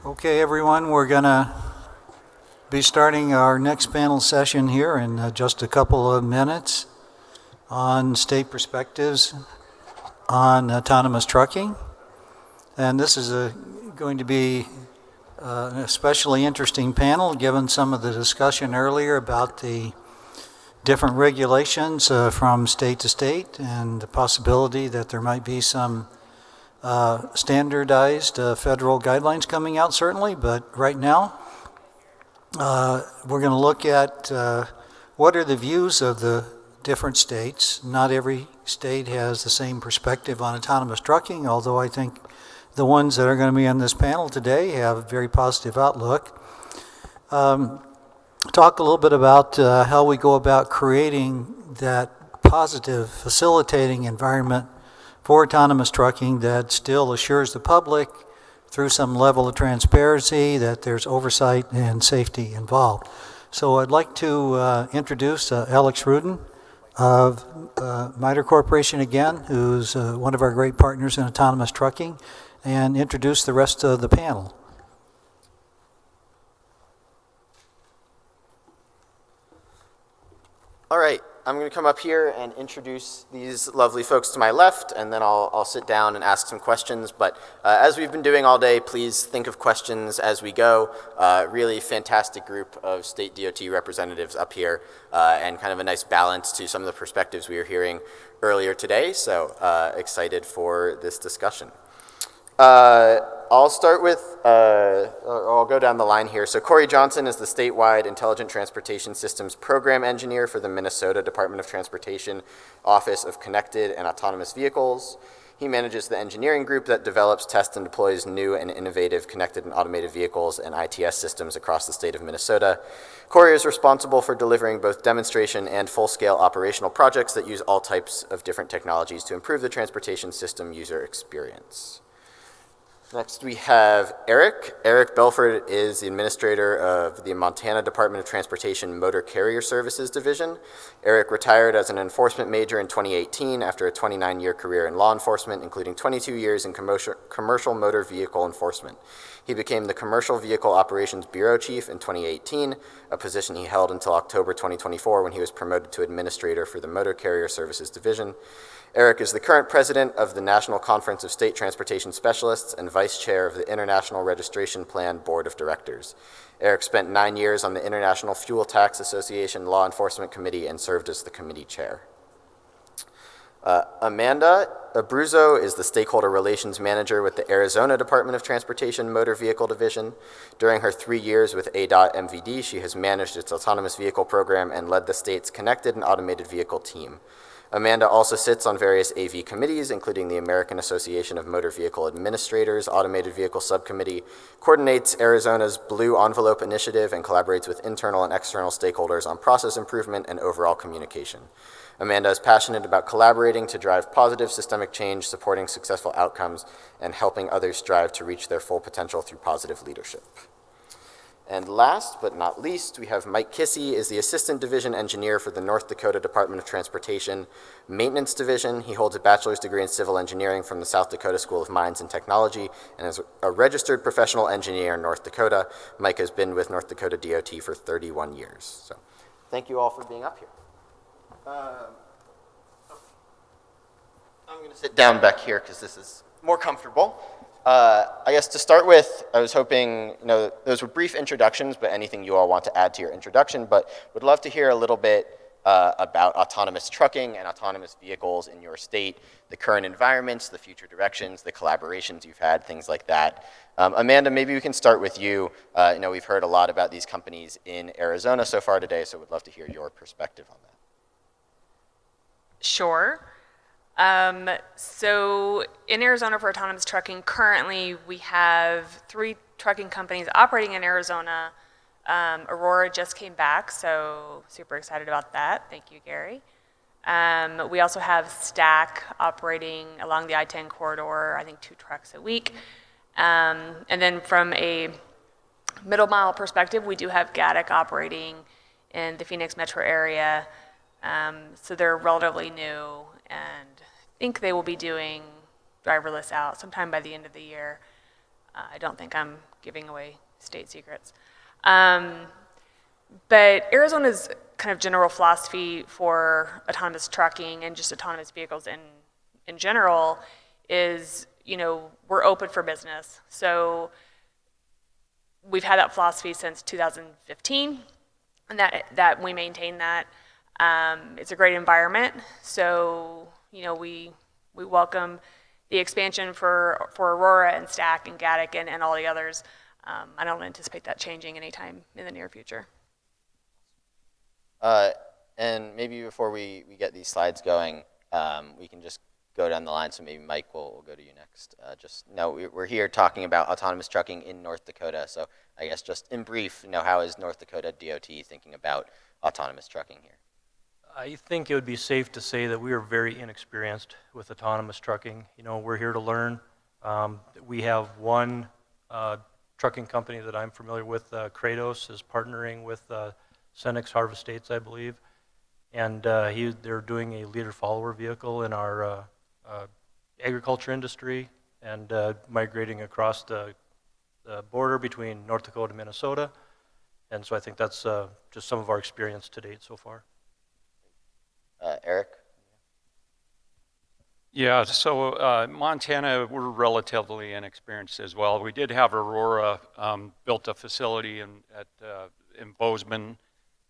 Okay, everyone, we're going to be starting our next panel session here in just a couple of minutes on state perspectives on autonomous trucking. And this is going to be an especially interesting panel given some of the discussion earlier about the different regulations from state to state and the possibility that there might be some standardized federal guidelines coming out, certainly, but right now we're going to look at what are the views of the different states. Not every state has the same perspective on autonomous trucking, although I think the ones that are going to be on this panel today have a very positive outlook. Talk a little bit about how we go about creating that positive, facilitating environment for autonomous trucking that still assures the public through some level of transparency that there's oversight and safety involved. So I'd like to introduce Alex Rudin of MITRE Corporation again, who's one of our great partners in autonomous trucking, and introduce the rest of the panel. All right. I'm going to come up here and introduce these lovely folks to my left, and then I'll sit down and ask some questions. But as we've been doing all day, please think of questions as we go. Really fantastic group of state DOT representatives up here, and kind of a nice balance to some of the perspectives we were hearing earlier today. So excited for this discussion. I'll start with, I'll go down the line here. So Cory Johnson is the statewide Intelligent Transportation Systems Program Engineer for the Minnesota Department of Transportation Office of Connected and Autonomous Vehicles. He manages the engineering group that develops, tests, and deploys new and innovative connected and automated vehicles and ITS systems across the state of Minnesota. Cory is responsible for delivering both demonstration and full-scale operational projects that use all types of different technologies to improve the transportation system user experience. Next we have Eric. Eric Belford is the administrator of the Montana Department of Transportation Motor Carrier Services Division. Eric retired as an enforcement major in 2018 after a 29-year career in law enforcement, including 22 years in commercial motor vehicle enforcement. He became the Commercial Vehicle Operations Bureau Chief in 2018, a position he held until October 2024 when he was promoted to administrator for the Motor Carrier Services Division. Eric is the current president of the National Conference of State Transportation Specialists and vice chair of the International Registration Plan Board of Directors. Eric spent 9 years on the International Fuel Tax Association Law Enforcement Committee and served as the committee chair. Amanda Abruzzo is the Stakeholder Relations Manager with the Arizona Department of Transportation Motor Vehicle Division. During her 3 years with ADOT MVD, she has managed its autonomous vehicle program and led the state's connected and automated vehicle team. Amanda also sits on various AV committees, including the American Association of Motor Vehicle Administrators Automated Vehicle Subcommittee, coordinates Arizona's Blue Envelope Initiative, and collaborates with internal and external stakeholders on process improvement and overall communication. Amanda is passionate about collaborating to drive positive systemic change, supporting successful outcomes, and helping others strive to reach their full potential through positive leadership. And last but not least, we have Mike Kisse is the Assistant Division Engineer for the North Dakota Department of Transportation Maintenance Division. He holds a bachelor's degree in civil engineering from the South Dakota School of Mines and Technology and is a registered professional engineer in North Dakota. Mike has been with North Dakota DOT for 31 years. So thank you all for being up here. I'm going to sit down back here because this is more comfortable. I guess to start with, I was hoping, those were brief introductions, but anything you all want to add to your introduction, but would love to hear a little bit about autonomous trucking and autonomous vehicles in your state, the current environments, the future directions, the collaborations you've had, things like that. Amanda, maybe we can start with you. We've heard a lot about these companies in Arizona so far today, so would love to hear your perspective on that. Sure. So in Arizona for autonomous trucking, currently we have 3 trucking companies operating in Arizona. Aurora just came back, so super excited about that. Thank you, Gary. We also have Stack operating along the I-10 corridor, I think 2 trucks a week. And then from a middle mile perspective, we do have Gaddick operating in the Phoenix metro area. So they're relatively new, and I think they will be doing driverless out sometime by the end of the year. I don't think I'm giving away state secrets. But Arizona's kind of general philosophy for autonomous trucking and just autonomous vehicles in general is, we're open for business. So we've had that philosophy since 2015, and that we maintain that. It's a great environment, so we welcome the expansion for Aurora and Stack and Gaddick and all the others. I don't anticipate that changing anytime in the near future. And maybe before we get these slides going, we can just go down the line. So maybe Mike will go to you next. We're here talking about autonomous trucking in North Dakota. So I guess just in brief, how is North Dakota DOT thinking about autonomous trucking here? I think it would be safe to say that we are very inexperienced with autonomous trucking. We're here to learn. We have one trucking company that I'm familiar with, Kratos, is partnering with Cenex Harvest States, I believe, and they're doing a leader-follower vehicle in our agriculture industry and migrating across the border between North Dakota and Minnesota. And so I think that's just some of our experience to date so far. Eric? Yeah, so Montana, we're relatively inexperienced as well. We did have Aurora built a facility in Bozeman,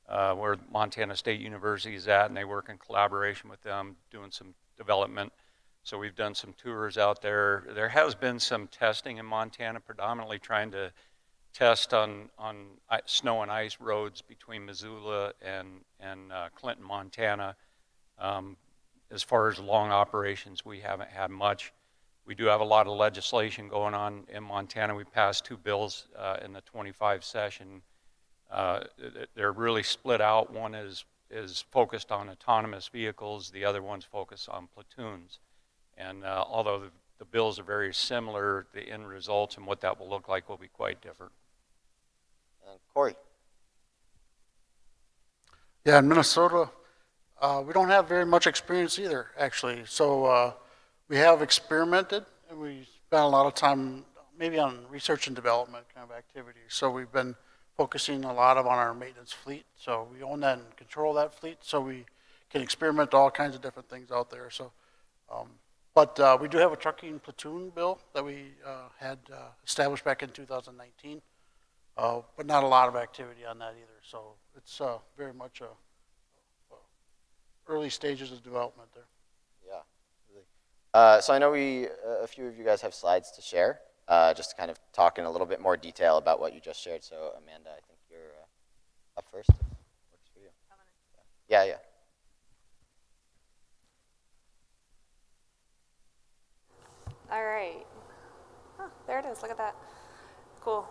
where Montana State University is at, and they work in collaboration with them, doing some development. So we've done some tours out there. There has been some testing in Montana, predominantly trying to test on snow and ice roads between Missoula and Clinton, Montana. As far as long operations, we haven't had much. We do have a lot of legislation going on in Montana. We passed 2 bills in the 25 session. They're really split out. One is focused on autonomous vehicles. The other one's focused on platoons. And although the bills are very similar, the end results and what that will look like will be quite different. Cory? Yeah, in Minnesota, we don't have very much experience either, actually. So we have experimented, and we spent a lot of time maybe on research and development kind of activities. So we've been focusing a lot on our maintenance fleet. So we own that and control that fleet, so we can experiment all kinds of different things out there. So, but we do have a trucking platoon bill that we had established back in 2019, but not a lot of activity on that either. So it's very much early stages of development there. Yeah, really. So I know a few of you guys have slides to share, just to kind of talk in a little bit more detail about what you just shared. So Amanda, I think you're up first. Works for you. Yeah. All right. Oh, there it is. Look at that. Cool.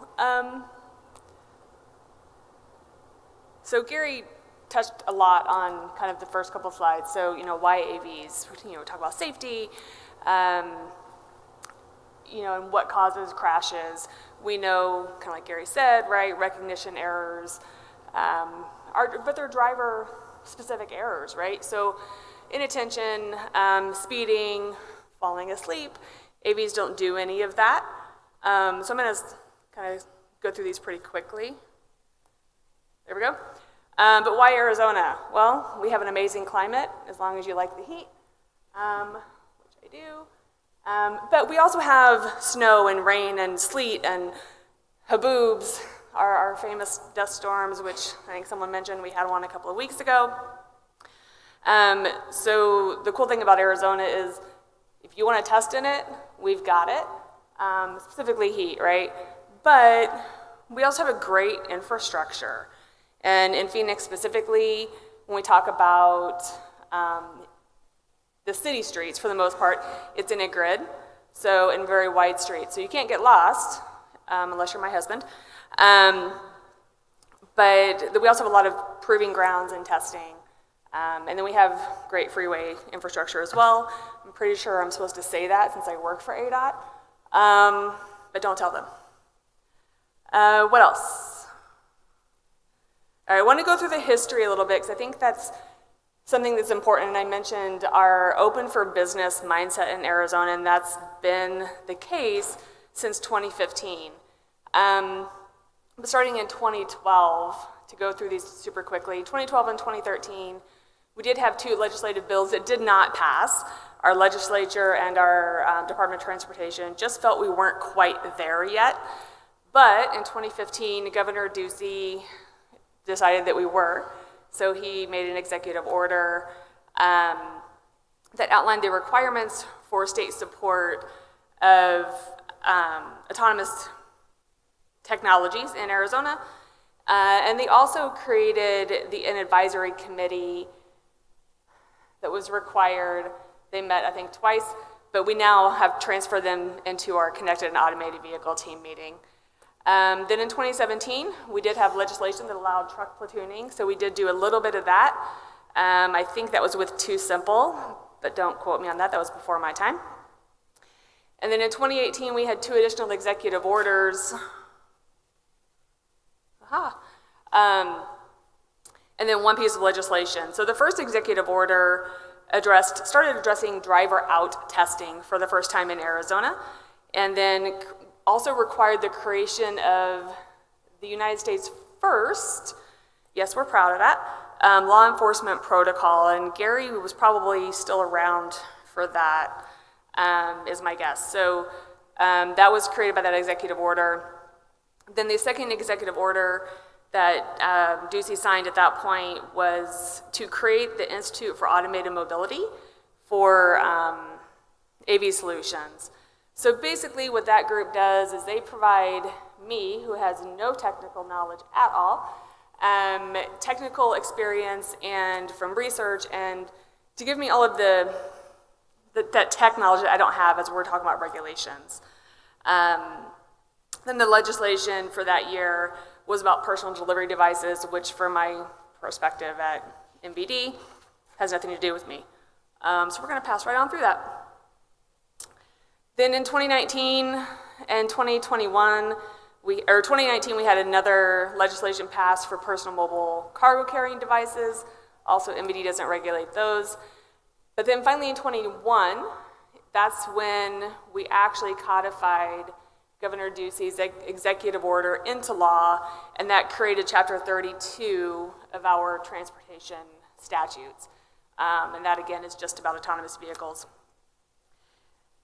So Gary touched a lot on kind of the first couple slides. So, why AVs? Talk about safety, and what causes crashes. We know, kind of like Gary said, right, recognition errors, but they're driver-specific errors, right? So inattention, speeding, falling asleep, AVs don't do any of that. So I'm going to kind of go through these pretty quickly. There we go. But why Arizona? Well, we have an amazing climate, as long as you like the heat, which I do. But we also have snow and rain and sleet and haboobs, our famous dust storms, which I think someone mentioned we had one a couple of weeks ago. So the cool thing about Arizona is if you want to test in it, we've got it, specifically heat, right? But we also have a great infrastructure. And in Phoenix specifically, when we talk about the city streets, for the most part, it's in a grid, so in very wide streets. So you can't get lost, unless you're my husband. But we also have a lot of proving grounds and testing. And then we have great freeway infrastructure as well. I'm pretty sure I'm supposed to say that since I work for ADOT, but don't tell them. What else? I want to go through the history a little bit because I think that's something that's important. And I mentioned our open for business mindset in Arizona, and that's been the case since 2015. But starting in 2012, to go through these super quickly, 2012 and 2013, we did have 2 legislative bills that did not pass. Our legislature and our Department of Transportation just felt we weren't quite there yet. But in 2015, Governor Ducey decided that we were. So he made an executive order that outlined the requirements for state support of autonomous technologies in Arizona. And they also created an advisory committee that was required. They met, I think, twice, but we now have transferred them into our connected and automated vehicle team meeting. Then in 2017, we did have legislation that allowed truck platooning, so we did do a little bit of that. I think that was with Too Simple, but don't quote me on that. That was before my time. And then in 2018, we had 2 additional executive orders. And then 1 piece of legislation. So the first executive order started addressing driver out testing for the first time in Arizona, and then also required the creation of the United States' first, yes, we're proud of that, law enforcement protocol. And Gary was probably still around for that, is my guess. So that was created by that executive order. Then the second executive order that Ducey signed at that point was to create the Institute for Automated Mobility for AV Solutions. So basically what that group does is they provide me, who has no technical knowledge at all, technical experience and from research, and to give me all of that tech knowledge that I don't have as we're talking about regulations. Then the legislation for that year was about personal delivery devices, which from my perspective at MVD has nothing to do with me. So we're gonna pass right on through that. Then in 2019 and 2021, 2019 we had another legislation passed for personal mobile cargo carrying devices. Also MVD doesn't regulate those. But then finally in 21, that's when we actually codified Governor Ducey's executive order into law, and that created Chapter 32 of our transportation statutes. And that, again, is just about autonomous vehicles.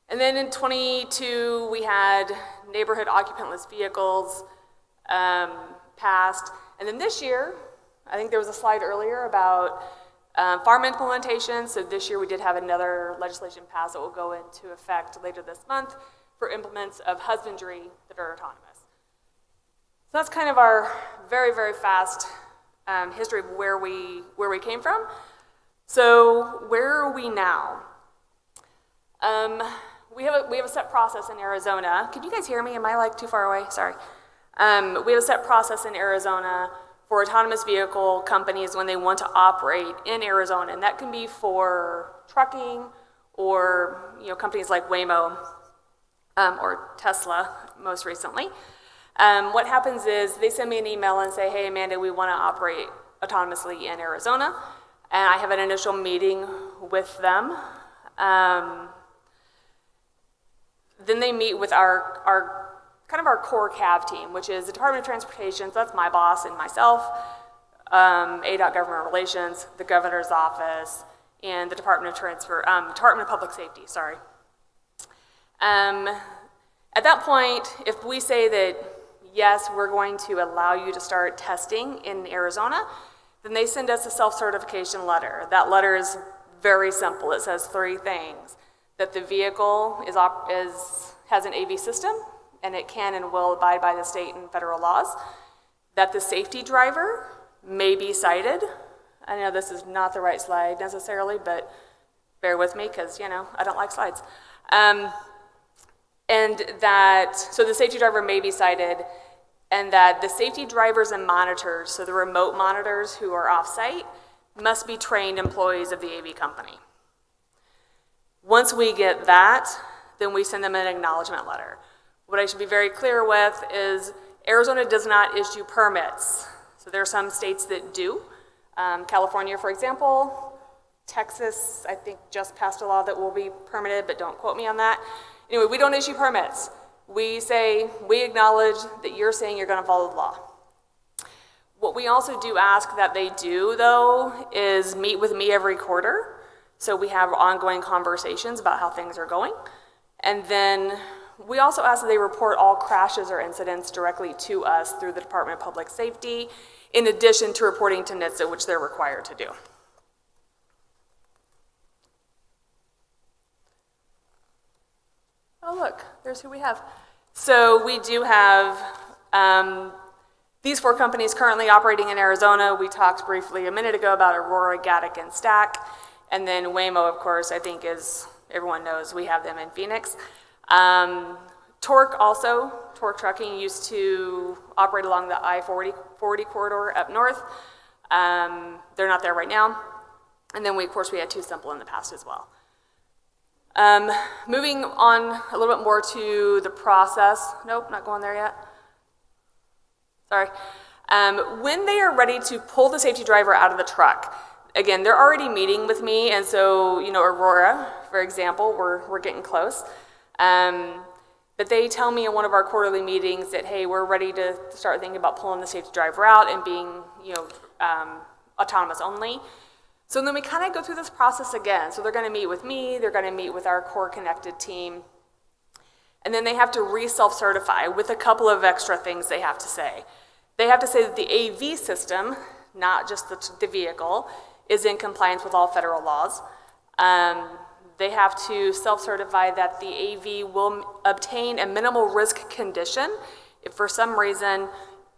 And then in 22, we had neighborhood occupantless vehicles passed. And then this year, I think there was a slide earlier about farm implementation. So this year we did have another legislation passed that will go into effect later this month for implements of husbandry that are autonomous. So that's kind of our very, very fast history of where we came from. So where are we now? We have a set process in Arizona. Can you guys hear me? Am I like too far away? Sorry. We have a set process in Arizona for autonomous vehicle companies when they want to operate in Arizona, and that can be for trucking or companies like Waymo. Or Tesla, most recently. What happens is they send me an email and say, hey, Amanda, we want to operate autonomously in Arizona. And I have an initial meeting with them. Then they meet with our core CAV team, which is the Department of Transportation, so that's my boss and myself, ADOT Government Relations, the Governor's Office, and the Department of Public Safety, sorry. At that point, if we say that, yes, we're going to allow you to start testing in Arizona, then they send us a self-certification letter. That letter is very simple. It says 3 things: that the vehicle has an AV system, and it can and will abide by the state and federal laws, that the safety driver may be cited. I know this is not the right slide necessarily, but bear with me because, I don't like slides. So the safety driver may be cited, and that the safety drivers and monitors, so the remote monitors who are off-site, must be trained employees of the AV company. Once we get that, then we send them an acknowledgement letter. What I should be very clear with is Arizona does not issue permits. So there are some states that do. California, for example. Texas, I think, just passed a law that will be permitted, but don't quote me on that. Anyway, we don't issue permits. We say, we acknowledge that you're saying you're going to follow the law. What we also do ask that they do, though, is meet with me every quarter. So we have ongoing conversations about how things are going. And then we also ask that they report all crashes or incidents directly to us through the Department of Public Safety, in addition to reporting to NHTSA, which they're required to do. Oh, look, there's who we have. So we do have these 4 companies currently operating in Arizona. We talked briefly a minute ago about Aurora, Gaddick, and Stack. And then Waymo, of course, I think is, everyone knows, we have them in Phoenix. Torque also, Torque Trucking used to operate along the I-40 corridor up north. They're not there right now. And then of course, we had Too Simple in the past as well. Moving on a little bit more to the process. Nope, not going there yet. Sorry. When they are ready to pull the safety driver out of the truck, again, they're already meeting with me, and so, Aurora, for example, we're getting close. But they tell me in one of our quarterly meetings that, hey, we're ready to start thinking about pulling the safety driver out and being, autonomous only. So then we kind of go through this process again. So they're going to meet with me, they're going to meet with our core connected team, and then they have to re-self-certify with a couple of extra things they have to say. They have to say that the AV system, not just the vehicle, is in compliance with all federal laws. They have to self-certify that the AV will obtain a minimal risk condition if for some reason,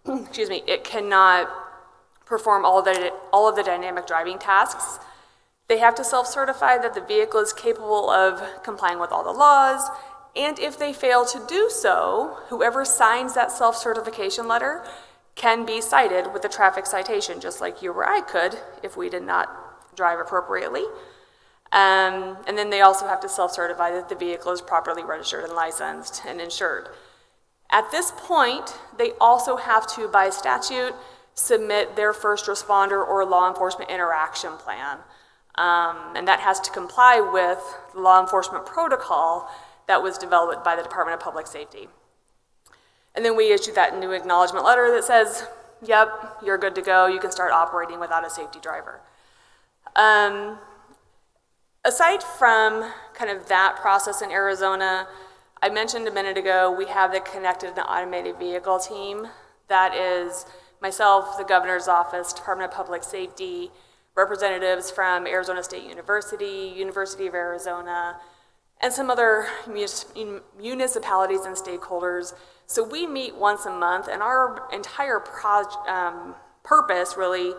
it cannot perform all of the dynamic driving tasks. They have to self-certify that the vehicle is capable of complying with all the laws, and if they fail to do so, whoever signs that self-certification letter can be cited with a traffic citation, just like you or I could if we did not drive appropriately. And then they also have to self-certify that the vehicle is properly registered and licensed and insured. At this point, they also have to, by statute, submit their first responder or law enforcement interaction plan. And that has to comply with the law enforcement protocol that was developed by the Department of Public Safety. And then we issue that new acknowledgement letter that says, yep, you're good to go, you can start operating without a safety driver. Aside from kind of that process in Arizona, I mentioned a minute ago, we have the Connected and Automated Vehicle team. That is myself, the governor's office, Department of Public Safety, representatives from Arizona State University, University of Arizona, and some other municipalities and stakeholders. So we meet once a month, and our entire purpose really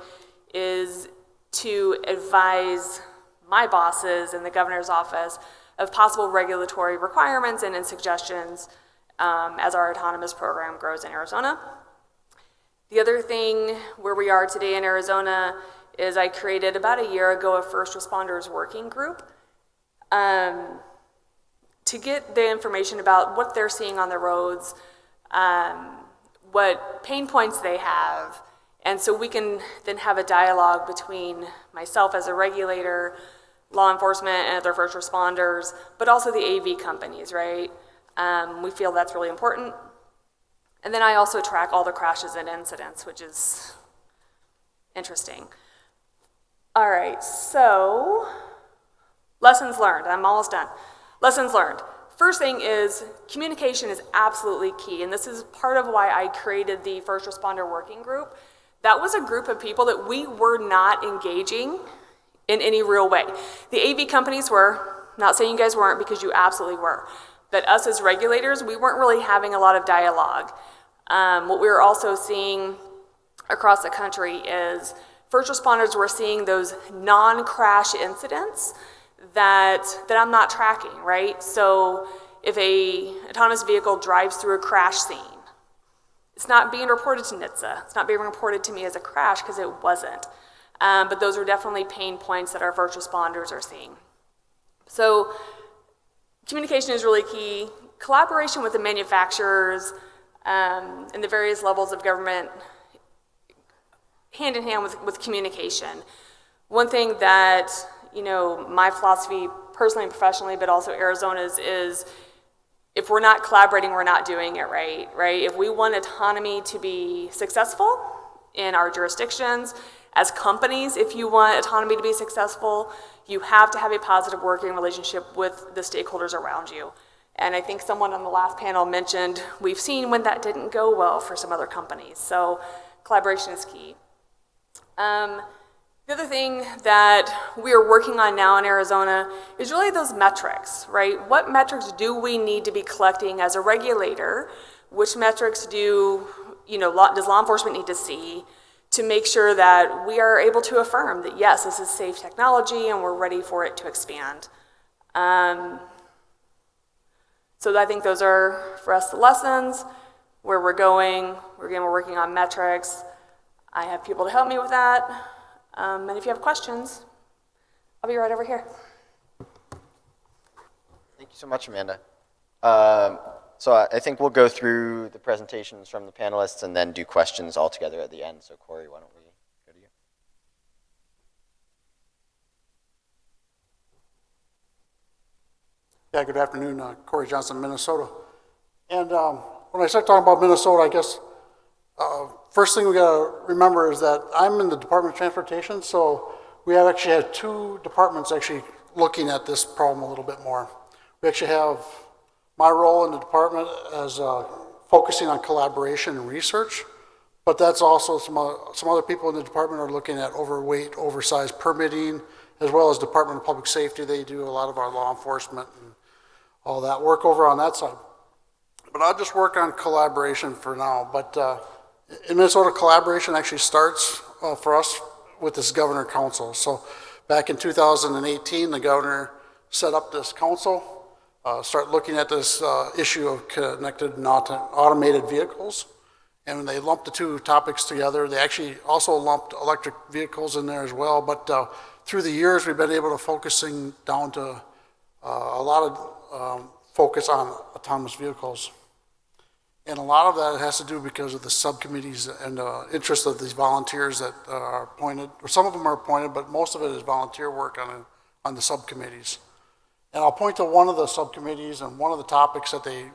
is to advise my bosses in the governor's office of possible regulatory requirements and suggestions as our autonomous program grows in Arizona. The other thing where we are today in Arizona is I created about a year ago a first responders working group to get the information about what they're seeing on the roads, what pain points they have, and so we can then have a dialogue between myself as a regulator, law enforcement and other first responders, but also the AV companies, right? We feel that's really important. And then I also track all the crashes and incidents, which is interesting. All right, so lessons learned. I'm almost done. Lessons learned. First thing is communication is absolutely key, and this is part of why I created the First Responder Working Group. That was a group of people that we were not engaging in any real way. The AV companies were, not saying you guys weren't because you absolutely were, but us as regulators, we weren't really having a lot of dialogue. What we were also seeing across the country is first responders were seeing those non-crash incidents that I'm not tracking, right? So if a autonomous vehicle drives through a crash scene, it's not being reported to NHTSA. It's not being reported to me as a crash because it wasn't. But those are definitely pain points that our first responders are seeing. So communication is really key. Collaboration with the manufacturers and the various levels of government, hand in hand with communication. One thing that, my philosophy personally and professionally, but also Arizona's, is if we're not collaborating, we're not doing it right, right? If we want autonomy to be successful in our jurisdictions, as companies, if you want autonomy to be successful, you have to have a positive working relationship with the stakeholders around you. And I think someone on the last panel mentioned we've seen when that didn't go well for some other companies. So collaboration is key. The other thing that we are working on now in Arizona is really those metrics, right? What metrics do we need to be collecting as a regulator? Which metrics does law enforcement need to see to make sure that we are able to affirm that, yes, this is safe technology and we're ready for it to expand. So I think those are, for us, the lessons, where we're going. We're working on metrics. I have people to help me with that. And if you have questions, I'll be right over here. Thank you so much, Amanda. So I think we'll go through the presentations from the panelists and then do questions all together at the end. So Cory, why don't we go to you? Yeah, good afternoon, Cory Johnson, Minnesota. And when I start talking about Minnesota, I guess first thing we gotta remember is that I'm in the Department of Transportation, so we have actually had two departments actually looking at this problem a little bit more. We actually have my role in the department as focusing on collaboration and research, but that's also some other people in the department are looking at overweight, oversized permitting, as well as Department of Public Safety. They do a lot of our law enforcement and all that work over on that side. But I'll just work on collaboration for now. But in Minnesota, collaboration actually starts for us with this Governor Council. So back in 2018, the governor set up this council, start looking at this issue of connected and automated vehicles. And when they lumped the two topics together, they actually also lumped electric vehicles in there as well. But through the years, we've been able to focusing down to a lot of focus on autonomous vehicles. And a lot of that has to do because of the subcommittees and the interest of these volunteers that are appointed, or some of them are appointed, but most of it is volunteer work on the subcommittees. And I'll point to one of the subcommittees, and one of the topics that they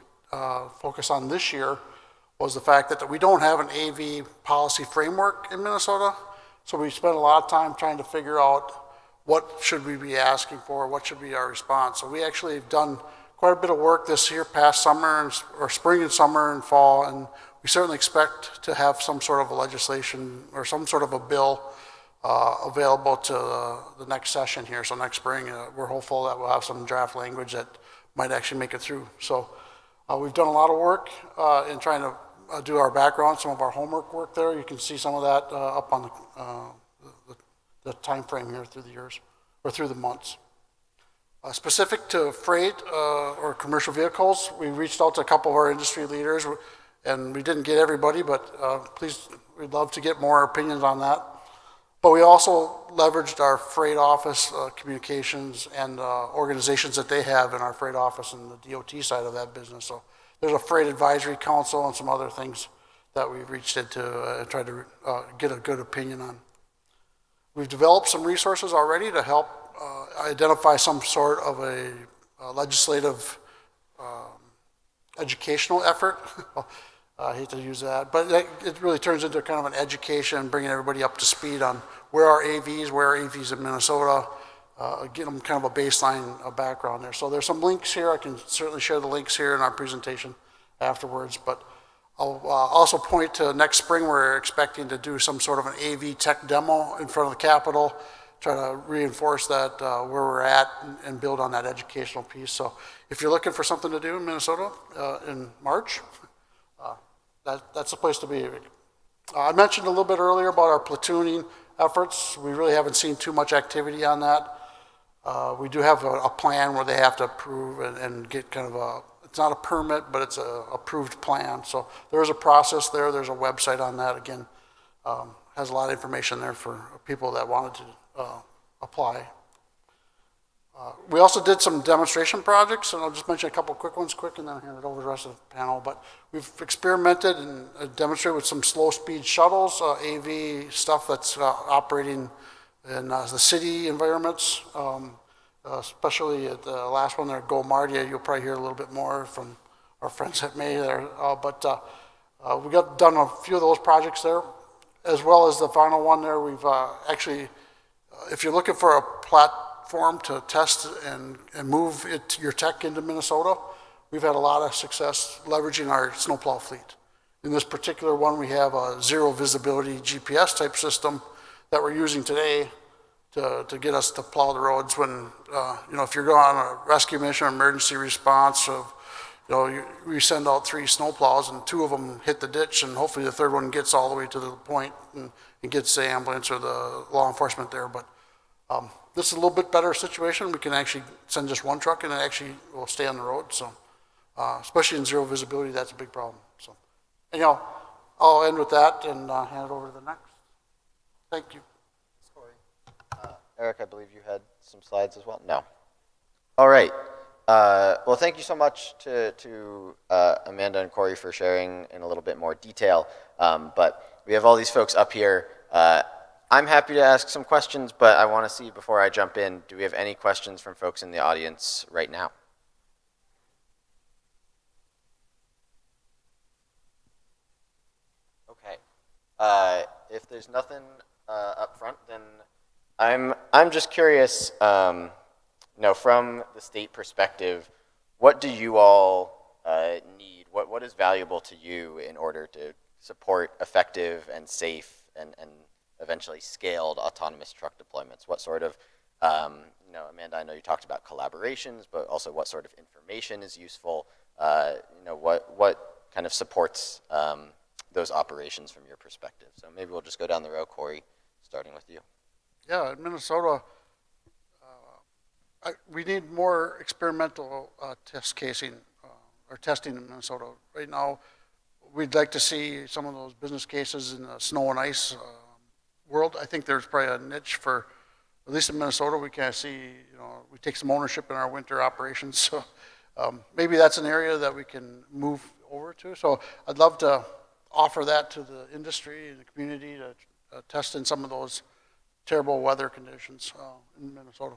focus on this year was the fact that we don't have an AV policy framework in Minnesota. So we spent a lot of time trying to figure out what should we be asking for, what should be our response. So we actually have done quite a bit of work this year, past summer, or spring and summer and fall, and we certainly expect to have some sort of a legislation or some sort of a bill available to the next session here. So next spring, we're hopeful that we'll have some draft language that might actually make it through. So we've done a lot of work in trying to do our background, some of our homework work there. You can see some of that up on the time frame here through the years, or through the months. Specific to freight or commercial vehicles, we reached out to a couple of our industry leaders, and we didn't get everybody, but please, we'd love to get more opinions on that. But we also leveraged our freight office communications and organizations that they have in our freight office and the DOT side of that business. So there's a freight advisory council and some other things that we've reached into and tried to get a good opinion on. We've developed some resources already to help identify some sort of a legislative educational effort. I hate to use that, but it really turns into kind of an education, bringing everybody up to speed on where are AVs in Minnesota, get them kind of a baseline background there. So there's some links here. I can certainly share the links here in our presentation afterwards, but I'll also point to next spring. We're expecting to do some sort of an AV tech demo in front of the Capitol, try to reinforce that where we're at and build on that educational piece. So if you're looking for something to do in Minnesota in March, that's the place to be. I mentioned a little bit earlier about our platooning efforts. We really haven't seen too much activity on that. We do have a plan where they have to approve and get kind of it's not a permit, but it's a approved plan. So there is a process there. There's a website on that. Again, has a lot of information there for people that wanted to apply. We also did some demonstration projects, and I'll just mention a couple quick ones and then I'll hand it over to the rest of the panel. But we've experimented and demonstrated with some slow-speed shuttles, AV stuff that's operating in the city environments, especially at the last one there at Gomardia. You'll probably hear a little bit more from our friends at May there. But we got done a few of those projects there, as well as the final one there. We've actually, if you're looking for a platform to test and move your tech into Minnesota, we've had a lot of success leveraging our snowplow fleet. In this particular one, we have a zero visibility GPS type system that we're using today to get us to plow the roads when, if you're going on a rescue mission or emergency response, we send out 3 snowplows and 2 of them hit the ditch, and hopefully the third one gets all the way to the point and gets the ambulance or the law enforcement there. But this is a little bit better situation. We can actually send just 1 truck and it actually will stay on the road. So especially in zero visibility, that's a big problem. So, I'll end with that and hand it over to the next. Thank you. Eric, I believe you had some slides as well? No. All right. Well, thank you so much to Amanda and Cory for sharing in a little bit more detail. But we have all these folks up here. I'm happy to ask some questions, but I want to see before I jump in, do we have any questions from folks in the audience right now? Okay. If there's nothing up front, then I'm just curious, from the state perspective, what do you all need? What is valuable to you in order to support effective and safe and eventually scaled autonomous truck deployments? What sort of, Amanda, I know you talked about collaborations, but also what sort of information is useful? What kind of supports those operations from your perspective? So maybe we'll just go down the row, Cory, starting with you. Yeah, in Minnesota, we need more experimental test casing or testing in Minnesota. Right now, we'd like to see some of those business cases in the snow and ice world. I think there's probably a niche for, at least in Minnesota, we kind of see, we take some ownership in our winter operations. So maybe that's an area that we can move over to. So I'd love to offer that to the industry and the community to test in some of those terrible weather conditions in Minnesota.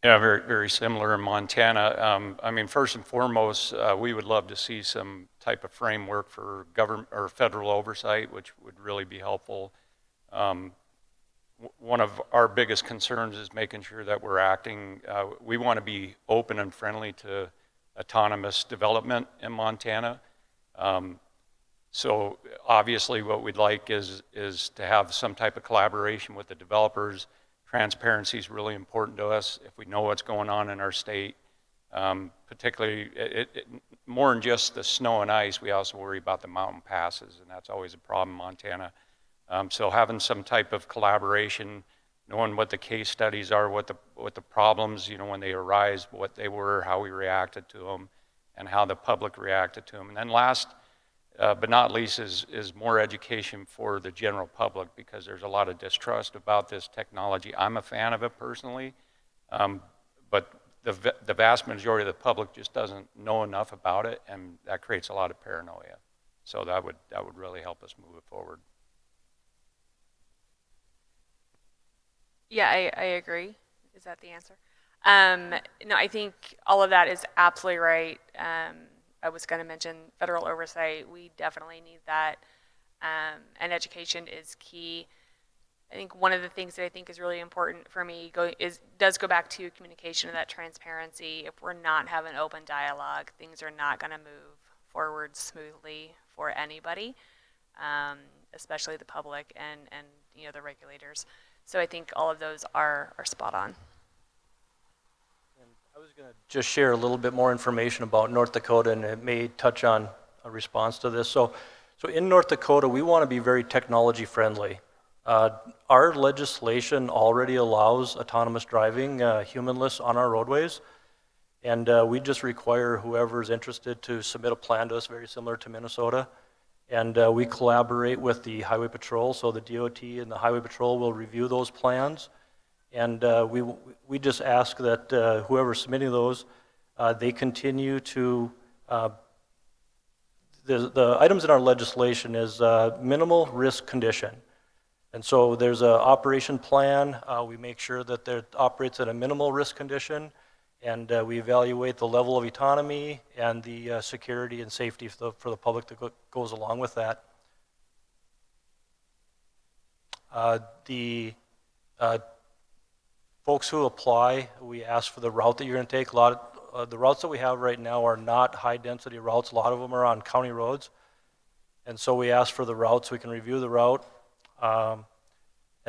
Yeah, very, very similar in Montana. First and foremost, we would love to see some type of framework for government or federal oversight, which would really be helpful. One of our biggest concerns is making sure that we're acting. We want to be open and friendly to autonomous development in Montana. So obviously what we'd like is to have some type of collaboration with the developers. Transparency is really important to us if we know what's going on in our state. Particularly, more than just the snow and ice, we also worry about the mountain passes, and that's always a problem in Montana. So having some type of collaboration, knowing what the case studies are, what the problems, when they arise, what they were, how we reacted to them, and how the public reacted to them. And then last, but not least, is more education for the general public, because there's a lot of distrust about this technology. I'm a fan of it personally, but the vast majority of the public just doesn't know enough about it, and that creates a lot of paranoia. So that would really help us move it forward. Yeah, I agree. Is that the answer? No, I think all of that is absolutely right. I was going to mention federal oversight. We definitely need that, and education is key. I think one of the things that I think is really important for me does go back to communication and that transparency. If we're not having open dialogue, things are not going to move forward smoothly for anybody, especially the public and the regulators. So I think all of those are spot on. I was going to just share a little bit more information about North Dakota, and it may touch on a response to this. So in North Dakota, we want to be very technology friendly. Our legislation already allows autonomous driving, humanless, on our roadways, and we just require whoever's interested to submit a plan to us, very similar to Minnesota. And we collaborate with the Highway Patrol, so the DOT and the Highway Patrol will review those plans. And we just ask that whoever's submitting those, they continue to, the items in our legislation is minimal risk condition. And so there's an operation plan. We make sure that it operates at a minimal risk condition, and we evaluate the level of autonomy and the security and safety for the public that goes along with that. The folks who apply, we ask for the route that you're going to take. A lot of the routes that we have right now are not high-density routes. A lot of them are on county roads, and so we ask for the routes. We can review the route, and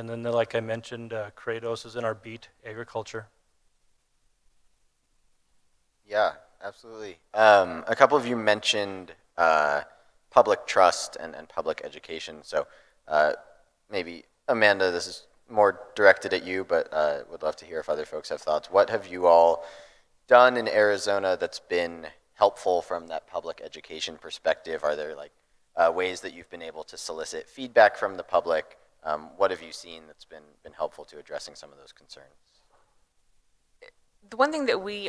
then, like I mentioned, Kratos is in our beat, agriculture. Yeah, absolutely. A couple of you mentioned public trust and public education. So maybe, Amanda, this is more directed at you, but would love to hear if other folks have thoughts. What have you all done in Arizona that's been helpful from that public education perspective? Are there like ways that you've been able to solicit feedback from the public? What have you seen that's been helpful to addressing some of those concerns? The one thing that we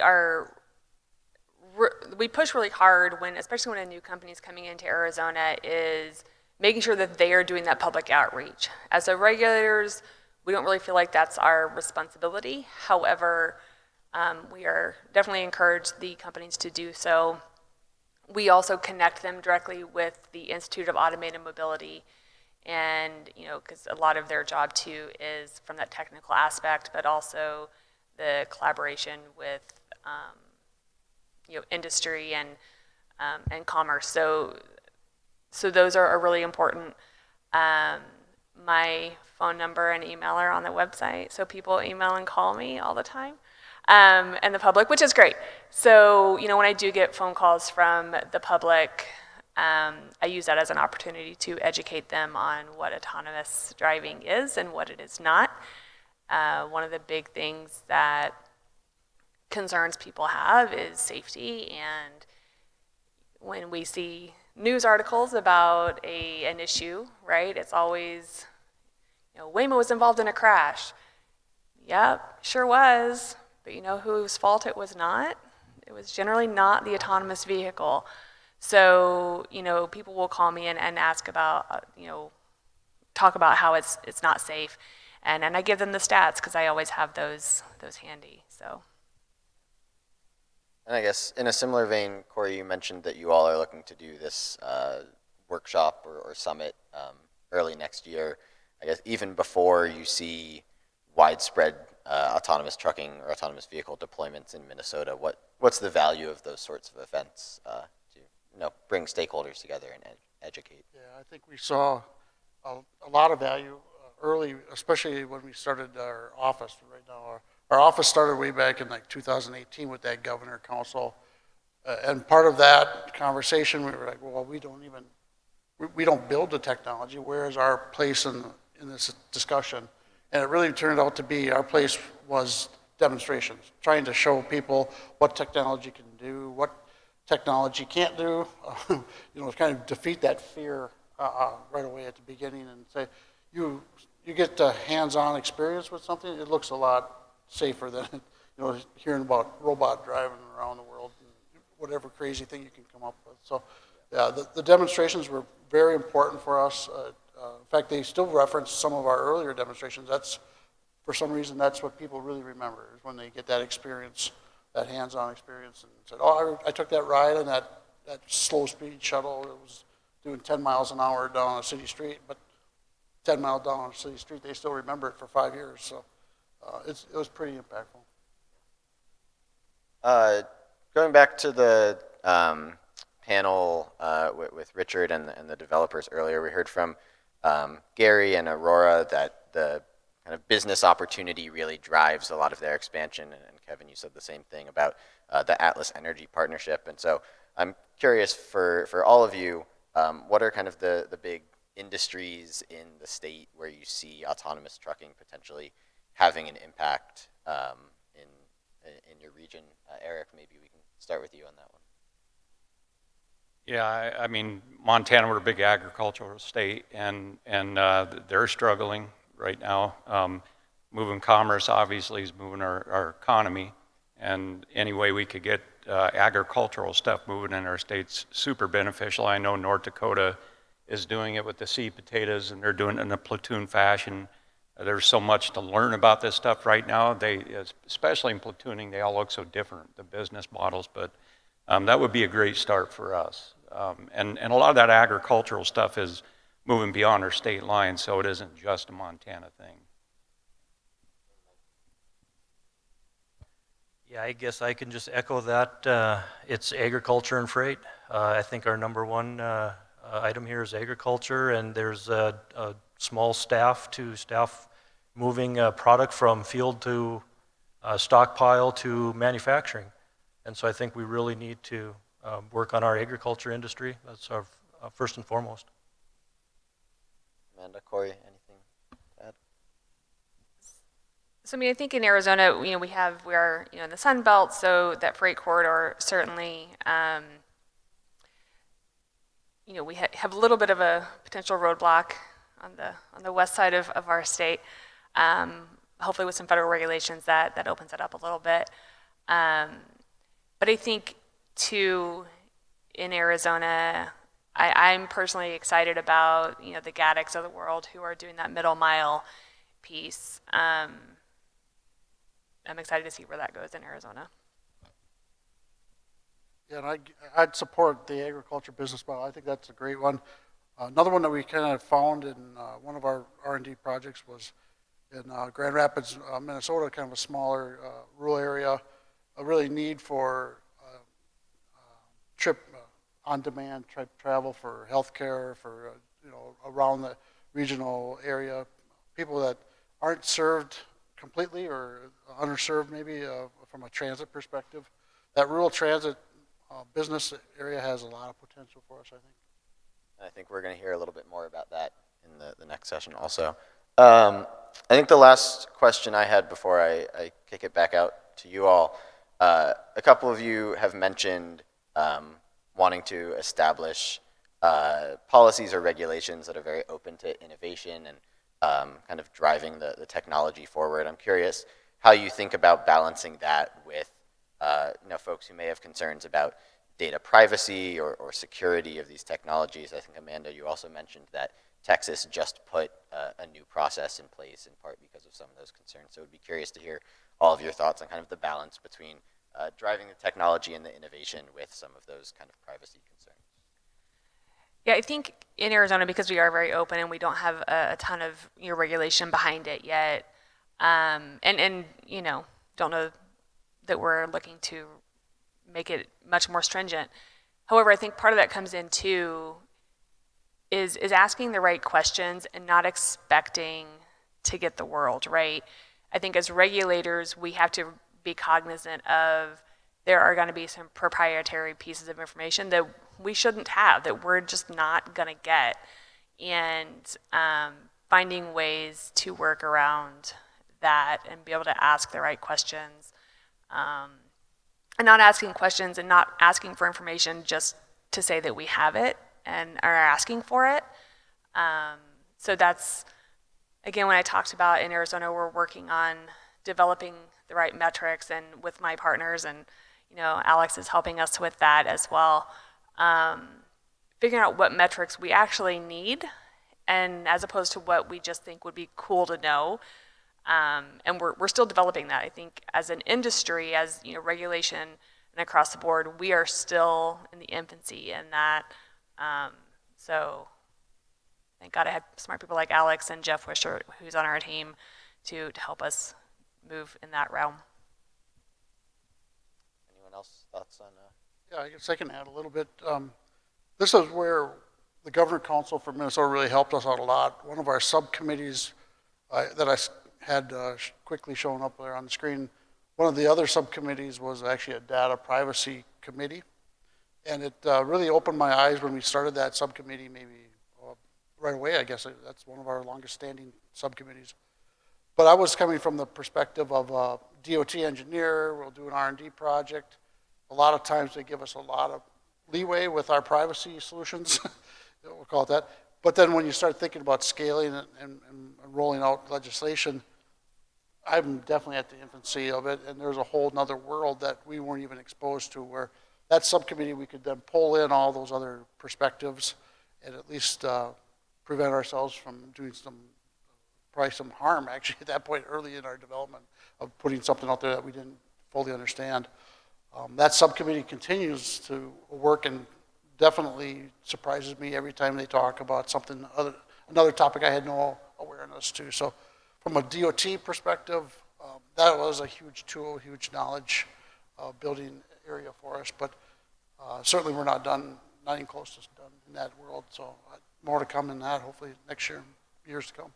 push really hard when, especially when a new company is coming into Arizona, is making sure that they are doing that public outreach. As a regulators, we don't really feel like that's our responsibility. However, we are definitely encourage the companies to do so. We also connect them directly with the Institute of Automated Mobility, and because a lot of their job too is from that technical aspect, but also the collaboration with industry and commerce. So those are really important. My phone number and email are on the website, so people email and call me all the time, and the public, which is great. So when I do get phone calls from the public, I use that as an opportunity to educate them on what autonomous driving is and what it is not. One of the big things that concerns people have is safety, and when we see news articles about an issue, right, it's always, Waymo was involved in a crash. Yep, sure was, but you know whose fault it was not? It was generally not the autonomous vehicle. So, people will call me and ask about, talk about how it's not safe, and I give them the stats because I always have those handy. So. And I guess in a similar vein, Cory, you mentioned that you all are looking to do this workshop or summit early next year. I guess even before you see widespread autonomous trucking or autonomous vehicle deployments in Minnesota, what's the value of those sorts of events to bring stakeholders together and educate? Yeah, I think we saw a lot of value early, especially when we started our office. Right now, our office started way back in like 2018 with that governor council, and part of that conversation, we were like, well, we don't build the technology. Where is our place in this discussion? And it really turned out to be our place was demonstrations, trying to show people what technology can do, what technology can't do, kind of defeat that fear right away at the beginning and say, you get the hands-on experience with something, it looks a lot safer than hearing about robot driving around the world and whatever crazy thing you can come up with. So yeah, the demonstrations were very important for us. In fact, they still reference some of our earlier demonstrations. For some reason, that's what people really remember, is when they get that experience, that hands-on experience, and said, oh, I took that ride on that slow-speed shuttle. It was doing 10 miles an hour down a city street, but 10 miles down a city street, they still remember it for 5 years. So it was pretty impactful. Going back to the panel with Richard and the developers earlier, we heard from Gary and Aurora that the kind of business opportunity really drives a lot of their expansion. And Kevin, you said the same thing about the Atlas Energy partnership. And so I'm curious for all of you, what are kind of the big industries in the state where you see autonomous trucking potentially having an impact in your region? Eric, maybe we can start with you on that one. Yeah, I mean, Montana, we're a big agricultural state, and they're struggling right now. Moving commerce obviously is moving our economy, and any way we could get agricultural stuff moving in our state's super beneficial. I know North Dakota is doing it with the seed potatoes, and they're doing it in a platoon fashion. There's so much to learn about this stuff right now. They, especially in platooning, they all look so different, the business models, but that would be a great start for us. And a lot of that agricultural stuff is moving beyond our state line, so it isn't just a Montana thing. Yeah, I guess I can just echo that. It's agriculture and freight. I think our number one item here is agriculture, and there's a small staff moving product from field to stockpile to manufacturing. And so I think we really need to work on our agriculture industry. That's our first and foremost. Amanda, Cory, anything to add? So I mean, I think in Arizona, we are in the Sun Belt, so that freight corridor certainly, we have a little bit of a potential roadblock on the west side of our state. Hopefully, with some federal regulations, that opens it up a little bit. But I think too, in Arizona, I'm personally excited about the Gaddics of the world who are doing that middle mile piece. I'm excited to see where that goes in Arizona. Yeah, and I'd support the agriculture business model. I think that's a great one. Another one that we kind of found in one of our R&D projects was in Grand Rapids, Minnesota, kind of a smaller rural area, a really need for trip on-demand travel for healthcare, for around the regional area, people that aren't served completely or underserved maybe from a transit perspective. That rural transit business area has a lot of potential for us, I think. I think we're going to hear a little bit more about that in the next session also. I think the last question I had before I kick it back out to you all, a couple of you have mentioned wanting to establish policies or regulations that are very open to innovation and kind of driving the technology forward. I'm curious how you think about balancing that with folks who may have concerns about data privacy or security of these technologies. I think, Amanda, you also mentioned that Texas just put a new process in place in part because of some of those concerns. So I would be curious to hear all of your thoughts on kind of the balance between driving the technology and the innovation with some of those kind of privacy concerns. Yeah, I think in Arizona, because we are very open and we don't have a ton of regulation behind it yet, and don't know that we're looking to make it much more stringent. However, I think part of that comes into is asking the right questions and not expecting to get the world right. I think as regulators, we have to be cognizant of there are going to be some proprietary pieces of information that we shouldn't have, that we're just not going to get, and finding ways to work around that and be able to ask the right questions, and not asking questions and not asking for information just to say that we have it and are asking for it. So that's, again, when I talked about in Arizona, we're working on developing the right metrics, and with my partners, and Alex is helping us with that as well. Figuring out what metrics we actually need, and as opposed to what we just think would be cool to know. And we're still developing that. I think as an industry, as regulation and across the board, we are still in the infancy in that. So thank God I had smart people like Alex and Jeff Wisher, who's on our team, to help us move in that realm. Anyone else thoughts on? Yeah, I guess I can add a little bit. This is where the Governor Council for Minnesota really helped us out a lot. One of our subcommittees that I had quickly shown up there on the screen, one of the other subcommittees was actually a data privacy committee. And it really opened my eyes when we started that subcommittee, maybe right away. I guess that's one of our longest standing subcommittees. But I was coming from the perspective of a DOT engineer. We'll do an R&D project. A lot of times they give us a lot of leeway with our privacy solutions. We'll call it that. But then when you start thinking about scaling and rolling out legislation, I'm definitely at the infancy of it, and there's a whole nother world that we weren't even exposed to, where that subcommittee, we could then pull in all those other perspectives and at least prevent ourselves from doing some probably some harm actually at that point early in our development of putting something out there that we didn't fully understand. That subcommittee continues to work and definitely surprises me every time they talk about something another topic I had no awareness to. So from a DOT perspective, that was a huge tool, huge knowledge building area for us, but certainly we're not done, not even close to done in that world. So more to come in that, hopefully next year, years to come.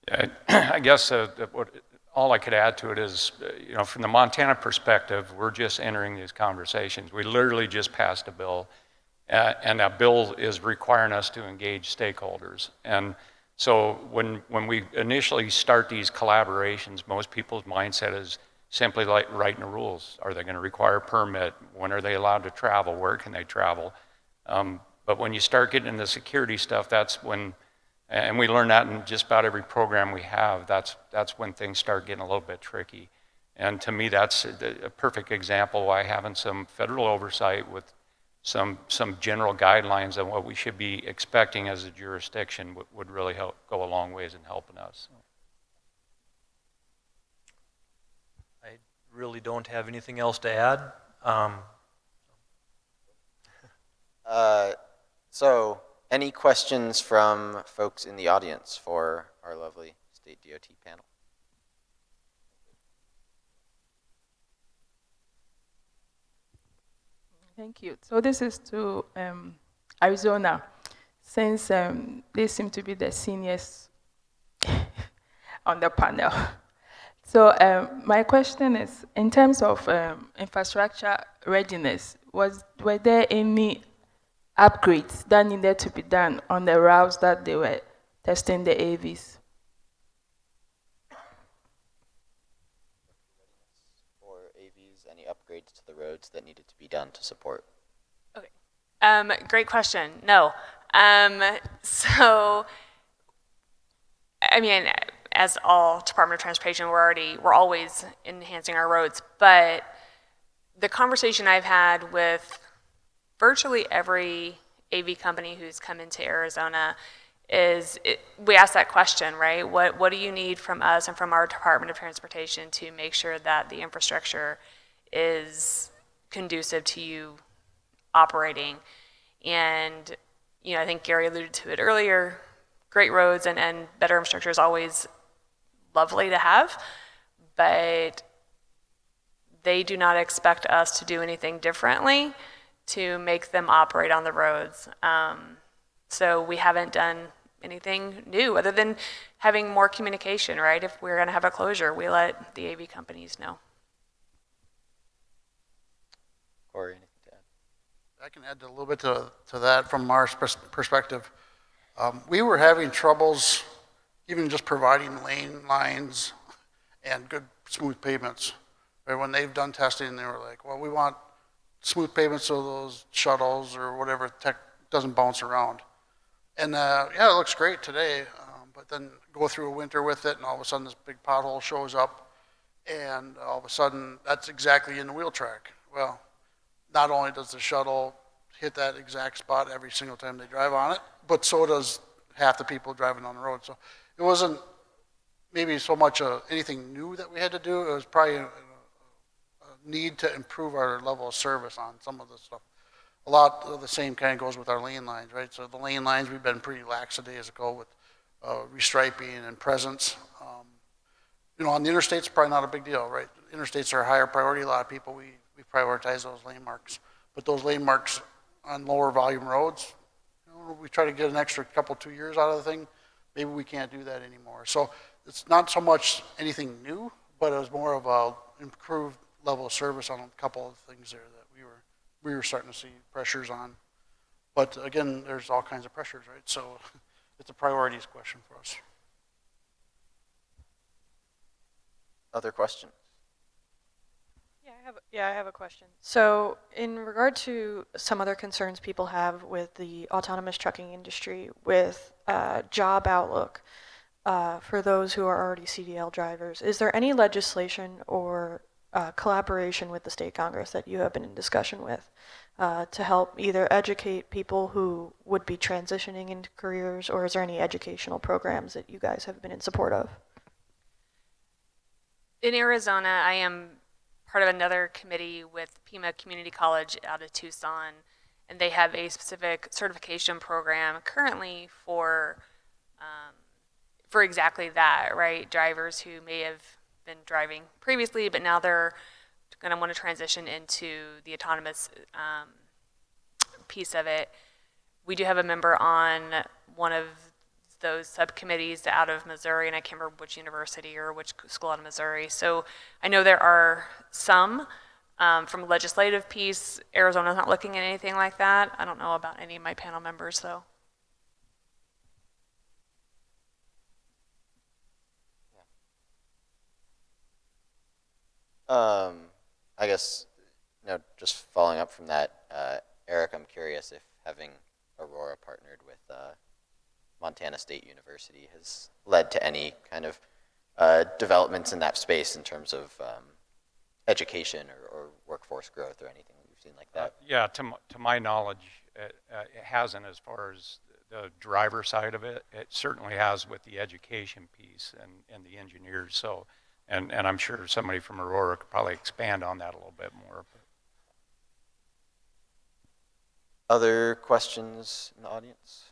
Yeah, I guess all I could add to it is, from the Montana perspective, we're just entering these conversations. We literally just passed a bill, and that bill is requiring us to engage stakeholders. And so when we initially start these collaborations, most people's mindset is simply like writing the rules. Are they going to require a permit? When are they allowed to travel? Where can they travel? But when you start getting into security stuff, that's when, and we learn that in just about every program we have, that's when things start getting a little bit tricky. And to me, that's a perfect example why having some federal oversight with some general guidelines on what we should be expecting as a jurisdiction would really help go a long ways in helping us. I really don't have anything else to add. So, any questions from folks in the audience for our lovely state DOT panel? Thank you. So this is to Arizona, since they seem to be the seniors on the panel. So my question is, in terms of infrastructure readiness, were there any upgrades that needed to be done on the routes that they were testing the AVs? For AVs, any upgrades to the roads that needed to be done to support? Okay. Great question. No. So, I mean, as all Department of Transportation, we're always enhancing our roads. But the conversation I've had with virtually every AV company who's come into Arizona is we ask that question, right? What do you need from us and from our Department of Transportation to make sure that the infrastructure is conducive to you operating? And, I think Gary alluded to it earlier, great roads and better infrastructure is always lovely to have, but they do not expect us to do anything differently to make them operate on the roads. So we haven't done anything new other than having more communication, right? If we're going to have a closure, we let the AV companies know. Cory, anything to add? I can add a little bit to that from our perspective. We were having troubles even just providing lane lines and good smooth pavements. Right? When they've done testing, they were like, well, we want smooth pavements so those shuttles or whatever tech doesn't bounce around. And yeah, it looks great today, but then go through a winter with it and all of a sudden this big pothole shows up and all of a sudden that's exactly in the wheel track. Well, not only does the shuttle hit that exact spot every single time they drive on it, but so does half the people driving on the road. So it wasn't maybe so much anything new that we had to do. It was probably a need to improve our level of service on some of the stuff. A lot of the same kind of goes with our lane lines, right? So the lane lines, we've been pretty lax a days ago with restriping and presence. On the interstates, probably not a big deal, right? Interstates are a higher priority. A lot of people, we prioritize those lane marks. But those lane marks on lower volume roads, we try to get an extra 2 years out of the thing. Maybe we can't do that anymore. So it's not so much anything new, but it was more of a improved level of service on a couple of things there that we were starting to see pressures on. But again, there's all kinds of pressures, right? So it's a priorities question for us. Other questions? I have a question. So in regard to some other concerns people have with the autonomous trucking industry, with job outlook for those who are already CDL drivers, is there any legislation or collaboration with the state Congress that you have been in discussion with to help either educate people who would be transitioning into careers, or is there any educational programs that you guys have been in support of? In Arizona, I am part of another committee with Pima Community College out of Tucson, and they have a specific certification program currently for exactly that, right? Drivers who may have been driving previously, but now they're going to want to transition into the autonomous piece of it. We do have a member on one of those subcommittees out of Missouri, and I can't remember which university or which school out of Missouri. So I know there are some. From a legislative piece, Arizona's not looking at anything like that. I don't know about any of my panel members, though. I guess, just following up from that, Eric, I'm curious if having Aurora partnered with Montana State University has led to any kind of developments in that space in terms of education or workforce growth or anything we've seen like that. Yeah, to my knowledge, it hasn't as far as the driver side of it. It certainly has with the education piece and the engineers. So, and I'm sure somebody from Aurora could probably expand on that a little bit more. Other questions in the audience?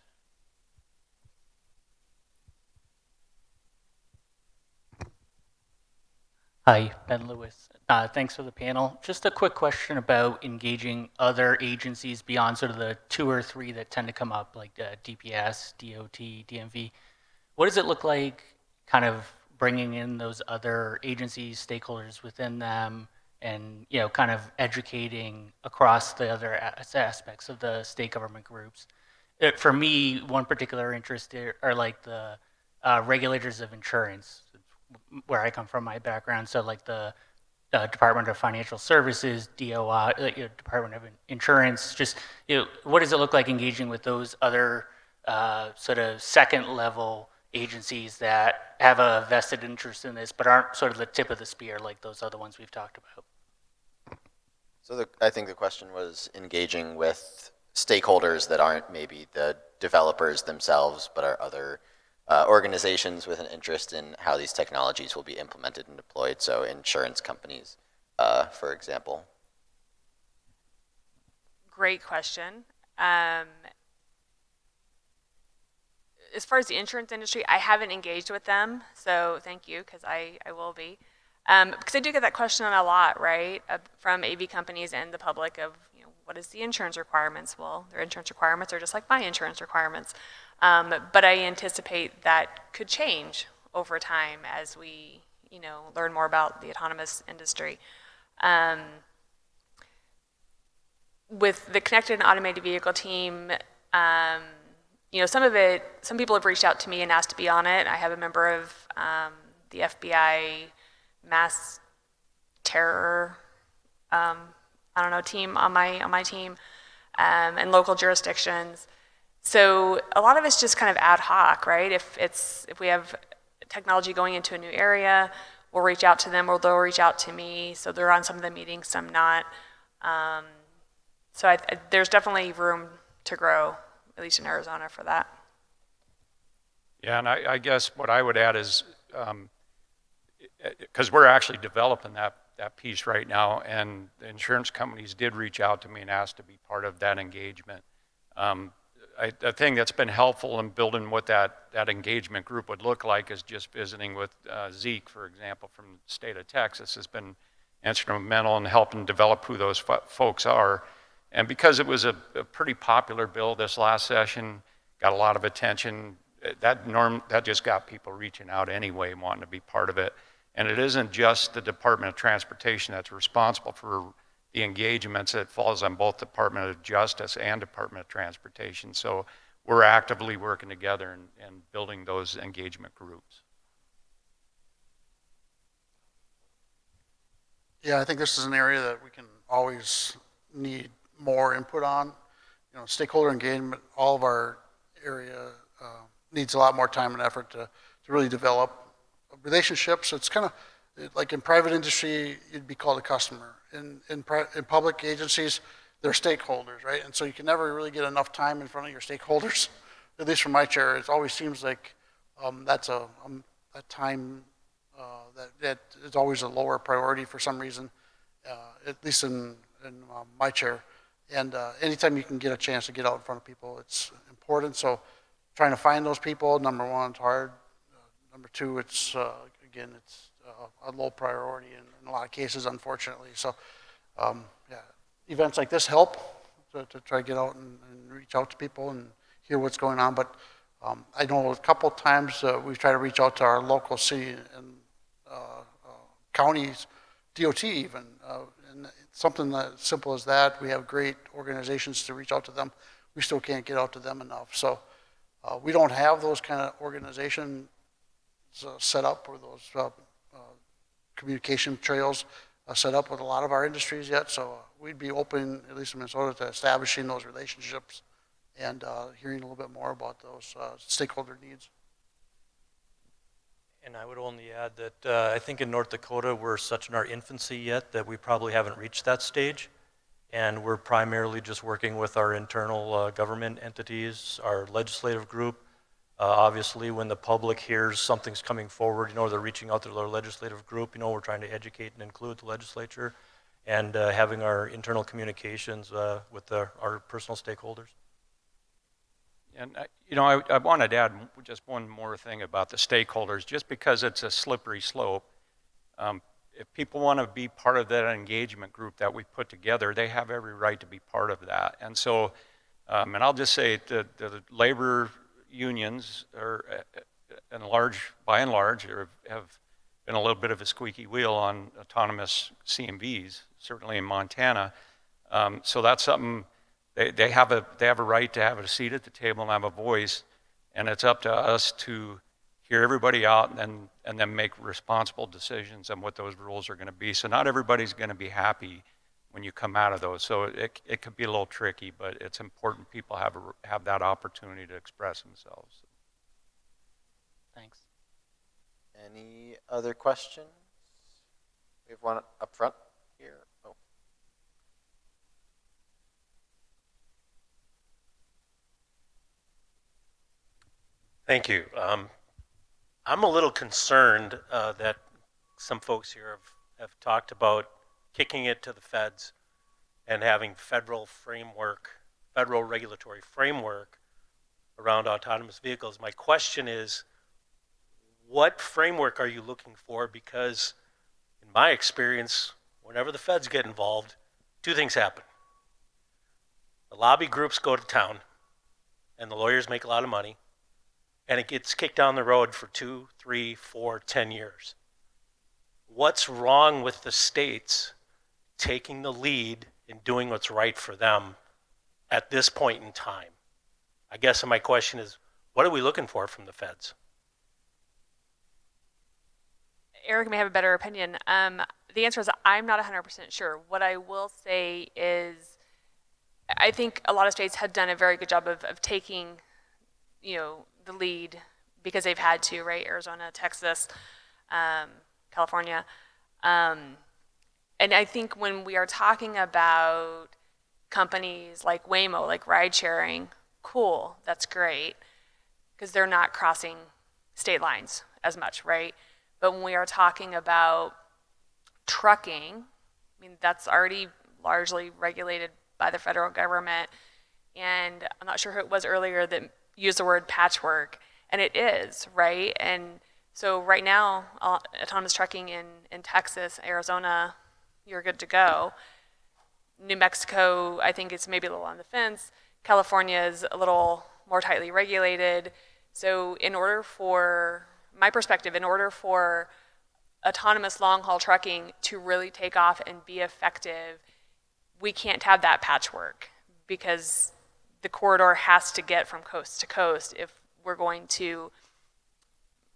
Hi, Ben Lewis. Thanks for the panel. Just a quick question about engaging other agencies beyond sort of the 2 or 3 that tend to come up, like DPS, DOT, DMV. What does it look like kind of bringing in those other agencies, stakeholders within them, and kind of educating across the other aspects of the state government groups? For me, one particular interest are like the regulators of insurance, where I come from, my background. So like the Department of Financial Services, DOI, Department of Insurance. Just what does it look like engaging with those other sort of second level agencies that have a vested interest in this, but aren't sort of the tip of the spear like those other ones we've talked about? So I think the question was engaging with stakeholders that aren't maybe the developers themselves, but are other organizations with an interest in how these technologies will be implemented and deployed. So insurance companies, for example. Great question. As far as the insurance industry, I haven't engaged with them, so thank you, because I will be. Because I do get that question a lot, right, from AV companies and the public of, what is the insurance requirements? Well, their insurance requirements are just like my insurance requirements. But I anticipate that could change over time as we, learn more about the autonomous industry. With the connected and automated vehicle team, some people have reached out to me and asked to be on it. I have a member of the FBI mass terror, team on my team, and local jurisdictions. So a lot of it's just kind of ad hoc, right? If we have technology going into a new area, we'll reach out to them, or they'll reach out to me. So they're on some of the meetings, some not. So there's definitely room to grow, at least in Arizona, for that. Yeah, and I guess what I would add is, because we're actually developing that piece right now, and the insurance companies did reach out to me and ask to be part of that engagement. The thing that's been helpful in building what that engagement group would look like is just visiting with Zeke, for example, from the state of Texas, has been instrumental in helping develop who those folks are. And because it was a pretty popular bill this last session, got a lot of attention, that just got people reaching out anyway, wanting to be part of it. And it isn't just the Department of Transportation that's responsible for the engagements. It falls on both Department of Justice and Department of Transportation. So we're actively working together and building those engagement groups. Yeah, I think this is an area that we can always need more input on. Stakeholder engagement, all of our area needs a lot more time and effort to really develop relationships. It's Like in private industry, you'd be called a customer. In public agencies, they're stakeholders, right? And so you can never really get enough time in front of your stakeholders. At least from my chair, it always seems like that's a time that is always a lower priority for some reason, at least in my chair. And anytime you can get a chance to get out in front of people, it's important. So trying to find those people, number one, it's hard. Number two, it's, again, it's a low priority in a lot of cases, unfortunately. So, yeah, events like this help to try to get out and reach out to people and hear what's going on. But I know a couple times we've tried to reach out to our local city and counties, DOT even, and something as simple as that. We have great organizations to reach out to them. We still can't get out to them enough. So we don't have those kind of organizations set up, or those communication trails set up with a lot of our industries yet. So we'd be open, at least in Minnesota, to establishing those relationships and hearing a little bit more about those stakeholder needs. And I would only add that I think in North Dakota, we're such in our infancy yet that we probably haven't reached that stage. And we're primarily just working with our internal government entities, our legislative group. Obviously, when the public hears something's coming forward, they're reaching out to their legislative group. We're trying to educate and include the legislature, and having our internal communications with our personal stakeholders. And I wanted to add just one more thing about the stakeholders. Just because it's a slippery slope, if people want to be part of that engagement group that we put together, they have every right to be part of that. And so, and I'll just say the labor unions are, by and large, have been a little bit of a squeaky wheel on autonomous CMVs, certainly in Montana. So that's something. They have a right to have a seat at the table and have a voice, and it's up to us to hear everybody out and then make responsible decisions on what those rules are going to be. So not everybody's going to be happy when you come out of those. So it could be a little tricky, but it's important people have that opportunity to express themselves. Thanks. Any other questions? We have one up front here. Oh. Thank you. I'm a little concerned that some folks here have talked about kicking it to the feds and having federal regulatory framework around autonomous vehicles. My question is, what framework are you looking for? Because in my experience, whenever the feds get involved, two things happen. The lobby groups go to town, and the lawyers make a lot of money, and it gets kicked down the road for 2, 3, 4, 10 years. What's wrong with the states taking the lead in doing what's right for them at this point in time? I guess my question is, what are we looking for from the feds? Eric may have a better opinion. The answer is I'm not 100% sure. What I will say is I think a lot of states have done a very good job of taking, the lead because they've had to, right? Arizona, Texas, California. And I think when we are talking about companies like Waymo, like ride sharing, cool, that's great, because they're not crossing state lines as much, right? But when we are talking about trucking, that's already largely regulated by the federal government. And I'm not sure who it was earlier that used the word patchwork, and it is, right? And so right now, autonomous trucking in Texas, Arizona, you're good to go. New Mexico, I think it's maybe a little on the fence. California is a little more tightly regulated. So my perspective, in order for autonomous long-haul trucking to really take off and be effective, we can't have that patchwork, because the corridor has to get from coast to coast if we're going to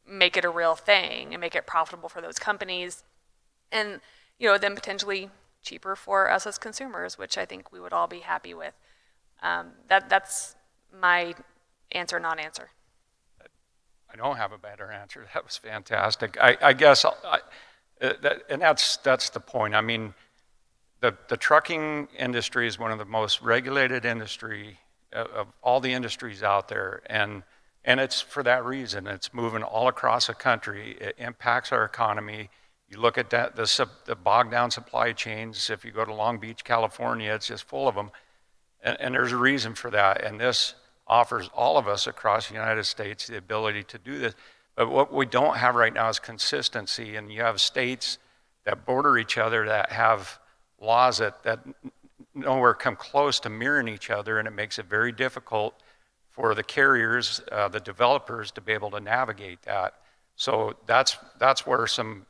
make it a real thing and make it profitable for those companies, and then potentially cheaper for us as consumers, which I think we would all be happy with. That's my answer, non-answer. I don't have a better answer. That was fantastic. I guess And that's the point. I mean, the trucking industry is one of the most regulated industry of all the industries out there, and it's for that reason. It's moving all across the country. It impacts our economy. You look at that, the bogged down supply chains. If you go to Long Beach, California, it's just full of them, and there's a reason for that. And this offers all of us across the United States the ability to do this. But what we don't have right now is consistency, and you have states that border each other that have laws that nowhere come close to mirroring each other, and it makes it very difficult for the carriers, the developers, to be able to navigate that. So that's where some,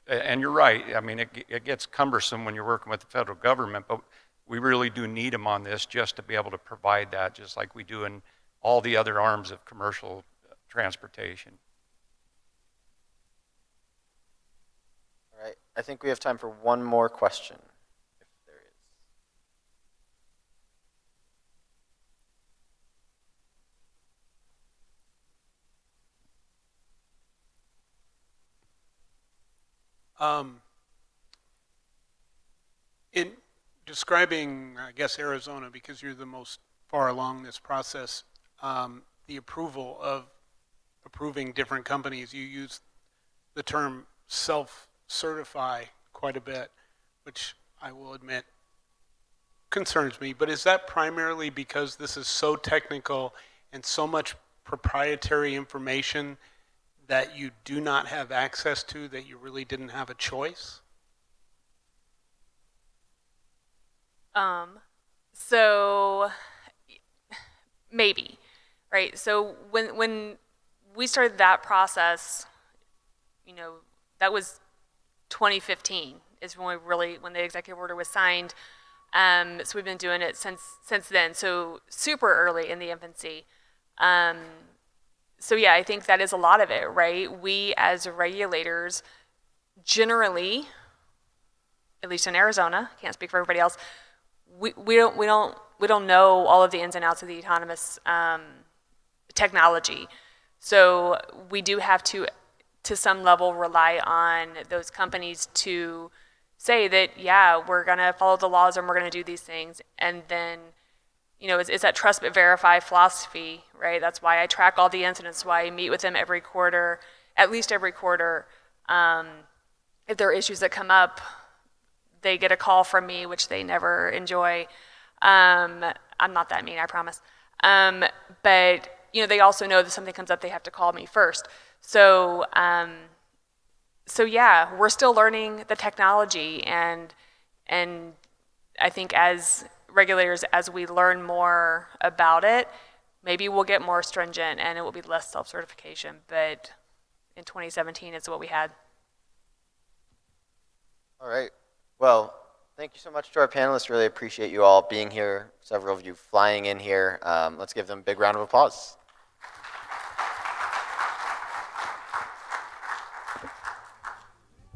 and you're right, I mean, it gets cumbersome when you're working with the federal government, but we really do need them on this just to be able to provide that, just like we do in all the other arms of commercial transportation. All right, I think we have time for one more question, if there is. In describing, I guess, Arizona, because you're the most far along this process, the approval of approving different companies, you use the term self-certify quite a bit, which I will admit concerns me. But is that primarily because this is so technical and so much proprietary information that you do not have access to, that you really didn't have a choice? So maybe, right? So when we started that process, you know, that was 2015 is when the executive order was signed. So we've been doing it since then. So super early in the infancy. So yeah, I think that is a lot of it, right? We as regulators generally, at least in Arizona, can't speak for everybody else, we don't know all of the ins and outs of the autonomous technology. So we do have to some level, rely on those companies to say that, yeah, we're gonna follow the laws and we're gonna do these things. And then, you know, it's that trust but verify philosophy, right? That's why I track all the incidents, why I meet with them every quarter, at least every quarter. If there are issues that come up, they get a call from me, which they never enjoy. I'm not that mean, I promise. But you know, they also know that something comes up, they have to call me first. So yeah, we're still learning the technology, and I think as regulators, as we learn more about it, maybe we'll get more stringent and it will be less self-certification. But in 2017, it's what we had. All right. Well, thank you so much to our panelists. Really appreciate you all being here. Several of you flying in here. Let's give them a big round of applause.